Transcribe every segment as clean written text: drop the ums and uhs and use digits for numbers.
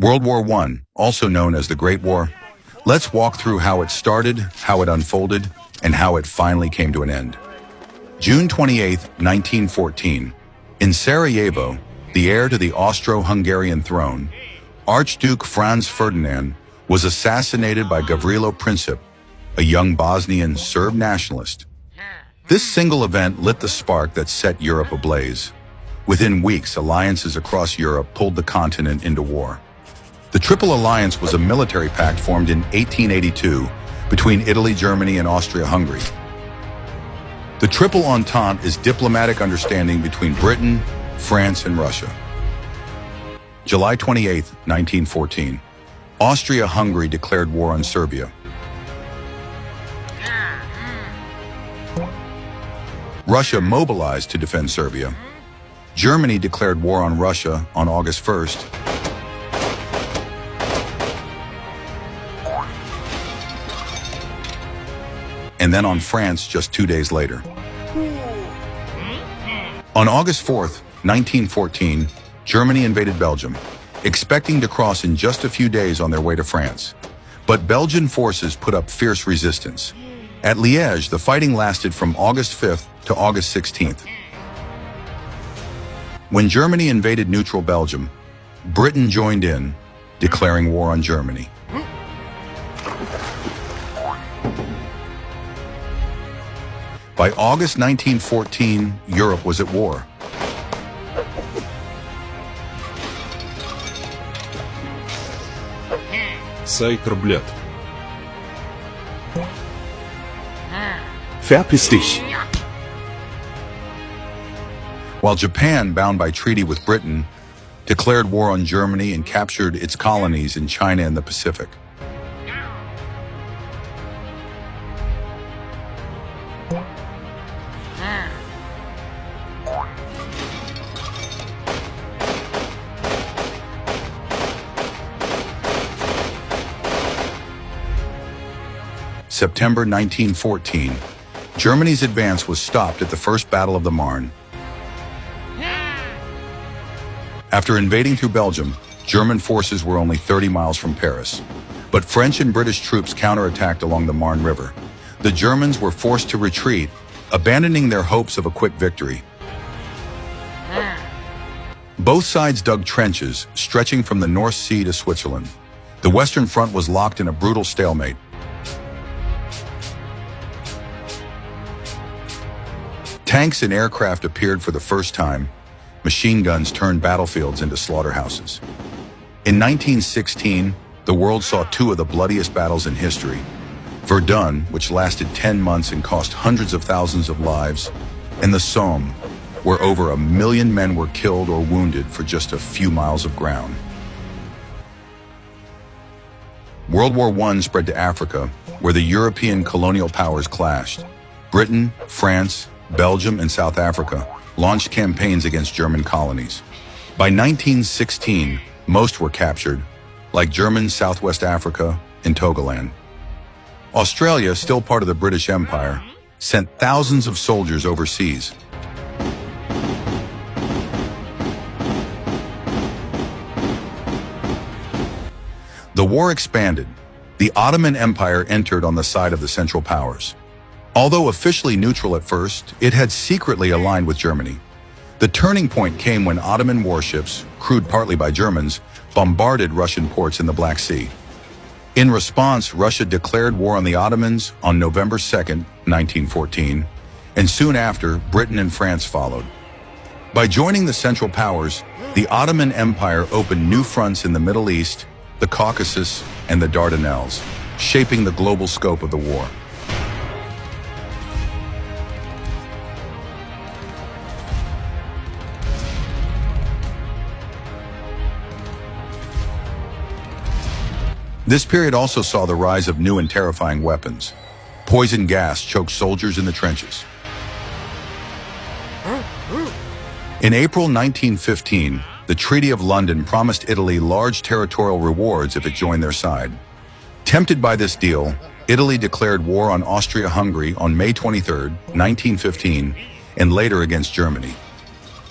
World War I, also known as the Great War. Let's walk through how it started, how it unfolded, and how it finally came to an end. June 28, 1914. In Sarajevo, the heir to the Austro-Hungarian throne, Archduke Franz Ferdinand was assassinated by Gavrilo Princip, a young Bosnian Serb nationalist. This single event lit the spark that set Europe ablaze. Within weeks, alliances across Europe pulled the continent into war. The Triple Alliance was a military pact formed in 1882 between Italy, Germany, and Austria-Hungary. The Triple Entente is diplomatic understanding between Britain, France, and Russia. July 28, 1914. Austria-Hungary declared war on Serbia. Russia mobilized to defend Serbia. Germany declared war on Russia on August 1st. And then on France just 2 days later. On August 4th, 1914, Germany invaded Belgium, expecting to cross in just a few days on their way to France. But Belgian forces put up fierce resistance. At Liège, the fighting lasted from August 5th to August 16th. When Germany invaded neutral Belgium, Britain joined in, declaring war on Germany. By August 1914, Europe was at war. Sei-Problett. Verpiss dich. While Japan, bound by treaty with Britain, declared war on Germany and captured its colonies in China and the Pacific. September 1914, Germany's advance was stopped at the First Battle of the Marne. After invading through Belgium, German forces were only 30 miles from Paris. But French and British troops counterattacked along the Marne River. The Germans were forced to retreat, abandoning their hopes of a quick victory. Both sides dug trenches, stretching from the North Sea to Switzerland. The Western Front was locked in a brutal stalemate. Tanks and aircraft appeared for the first time. Machine guns turned battlefields into slaughterhouses. In 1916, the world saw two of the bloodiest battles in history. Verdun, which lasted 10 months and cost hundreds of thousands of lives, and the Somme, where over 1 million men were killed or wounded for just a few miles of ground. World War I spread to Africa, where the European colonial powers clashed. Britain, France, Belgium, and South Africa launched campaigns against German colonies. By 1916, most were captured, like German Southwest Africa and Togoland. Australia, still part of the British Empire, sent thousands of soldiers overseas. The war expanded. The Ottoman Empire entered on the side of the Central Powers. Although officially neutral at first, it had secretly aligned with Germany. The turning point came when Ottoman warships, crewed partly by Germans, bombarded Russian ports in the Black Sea. In response, Russia declared war on the Ottomans on November 2, 1914, and soon after, Britain and France followed. By joining the Central Powers, the Ottoman Empire opened new fronts in the Middle East, the Caucasus, and the Dardanelles, shaping the global scope of the war. This period also saw the rise of new and terrifying weapons. Poison gas choked soldiers in the trenches. In April 1915, the Treaty of London promised Italy large territorial rewards if it joined their side. Tempted by this deal, Italy declared war on Austria-Hungary on May 23, 1915, and later against Germany.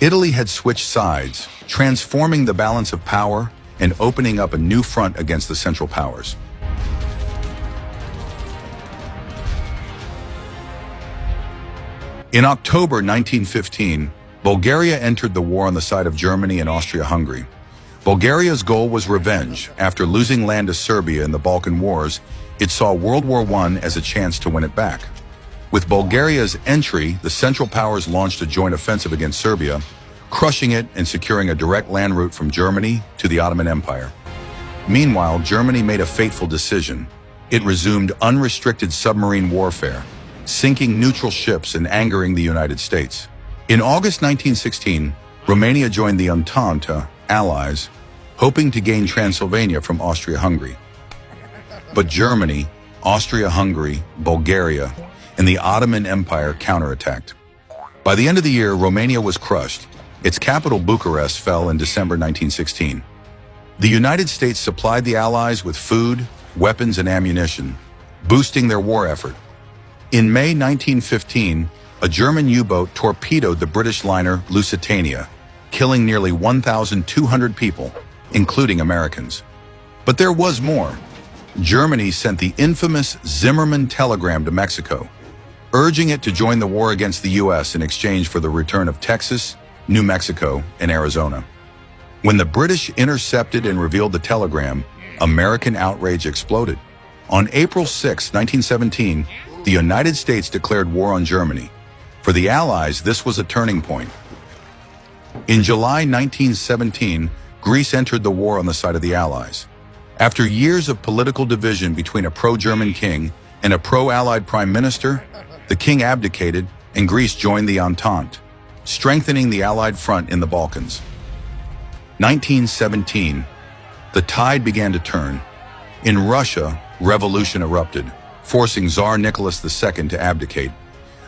Italy had switched sides, transforming the balance of power and opening up a new front against the Central Powers. In October 1915, Bulgaria entered the war on the side of Germany and Austria-Hungary. Bulgaria's goal was revenge. After losing land to Serbia in the Balkan Wars, it saw World War I as a chance to win it back. With Bulgaria's entry, the Central Powers launched a joint offensive against Serbia, crushing it and securing a direct land route from Germany to the Ottoman Empire. Meanwhile, Germany made a fateful decision. It resumed unrestricted submarine warfare, sinking neutral ships and angering the United States. In August 1916, Romania joined the Entente allies, hoping to gain Transylvania from Austria-Hungary. But Germany, Austria-Hungary, Bulgaria, and the Ottoman Empire counterattacked. By the end of the year, Romania was crushed. Its capital, Bucharest, fell in December 1916. The United States supplied the Allies with food, weapons, and ammunition, boosting their war effort. In May 1915, a German U-boat torpedoed the British liner Lusitania, killing nearly 1,200 people, including Americans. But there was more. Germany sent the infamous Zimmermann telegram to Mexico, urging it to join the war against the U.S. in exchange for the return of Texas, New Mexico, and Arizona. When the British intercepted and revealed the telegram, American outrage exploded. On April 6, 1917, the United States declared war on Germany. For the Allies, this was a turning point. In July 1917, Greece entered the war on the side of the Allies. After years of political division between a pro-German king and a pro-Allied prime minister, the king abdicated and Greece joined the Entente, strengthening the Allied front in the Balkans. 1917, the tide began to turn. In Russia, revolution erupted, forcing Tsar Nicholas II to abdicate.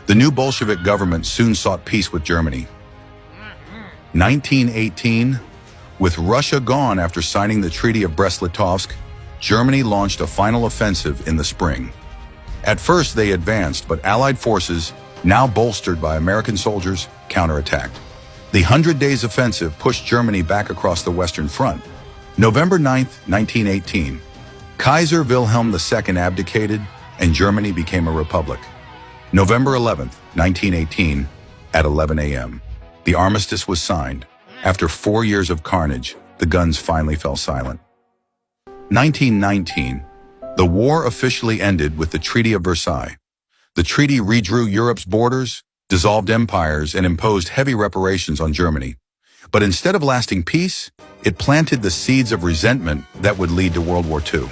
The new Bolshevik government soon sought peace with Germany. 1918, with Russia gone after signing the Treaty of Brest-Litovsk, Germany launched a final offensive in the spring. At first they advanced, but Allied forces, now bolstered by American soldiers, counterattacked. The 100 Days Offensive pushed Germany back across the Western Front. November 9, 1918, Kaiser Wilhelm II abdicated and Germany became a republic. November 11, 1918, at 11 a.m., the armistice was signed. After 4 years of carnage, the guns finally fell silent. 1919, the war officially ended with the Treaty of Versailles. The treaty redrew Europe's borders, dissolved empires, and imposed heavy reparations on Germany. But instead of lasting peace, it planted the seeds of resentment that would lead to World War II.